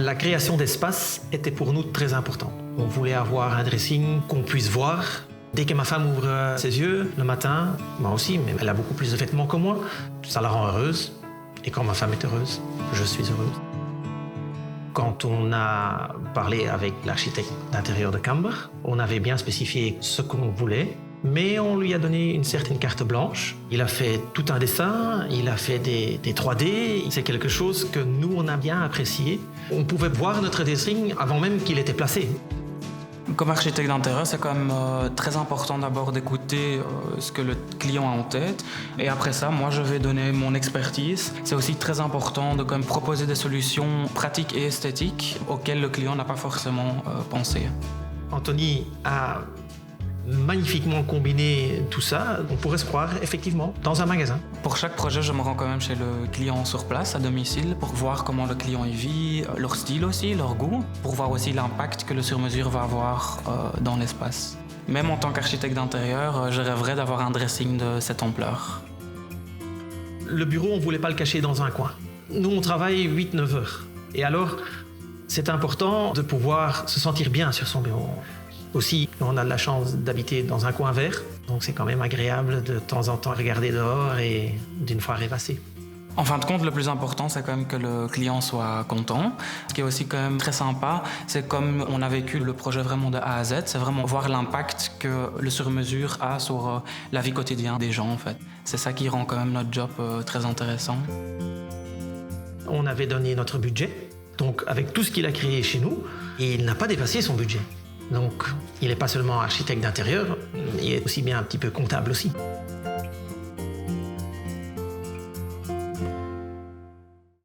La création d'espace était pour nous très importante. On voulait avoir un dressing qu'on puisse voir. Dès que ma femme ouvre ses yeux le matin, moi aussi, mais elle a beaucoup plus de vêtements que moi, ça la rend heureuse. Et quand ma femme est heureuse, je suis heureuse. Quand on a parlé avec l'architecte d'intérieur de Camber, on avait bien spécifié ce qu'on voulait, mais on lui a donné une certaine carte blanche. Il a fait tout un dessin, il a fait des 3D. C'est quelque chose que nous, on a bien apprécié. On pouvait voir notre dressing avant même qu'il était placé. Comme architecte d'intérieur, c'est quand même très important d'abord d'écouter ce que le client a en tête. Et après ça, moi, je vais donner mon expertise. C'est aussi très important de quand même proposer des solutions pratiques et esthétiques auxquelles le client n'a pas forcément pensé. Anthony a magnifiquement combiné tout ça. On pourrait se croire effectivement dans un magasin. Pour chaque projet, je me rends quand même chez le client sur place, à domicile, pour voir comment le client y vit, leur style aussi, leur goût, pour voir aussi l'impact que le sur-mesure va avoir dans l'espace. Même en tant qu'architecte d'intérieur, je rêverais d'avoir un dressing de cette ampleur. Le bureau, on ne voulait pas le cacher dans un coin. Nous, on travaille 8-9 heures. Et alors, c'est important de pouvoir se sentir bien sur son bureau. Aussi, on a de la chance d'habiter dans un coin vert, donc c'est quand même agréable de temps en temps regarder dehors et d'une fois rêvasser. En fin de compte, le plus important, c'est quand même que le client soit content. Ce qui est aussi quand même très sympa, c'est comme on a vécu le projet vraiment de A à Z, c'est vraiment voir l'impact que le sur-mesure a sur la vie quotidienne des gens, en fait. C'est ça qui rend quand même notre job très intéressant. On avait donné notre budget, donc avec tout ce qu'il a créé chez nous, et il n'a pas dépassé son budget. Donc, il n'est pas seulement architecte d'intérieur, il est aussi bien un petit peu comptable aussi.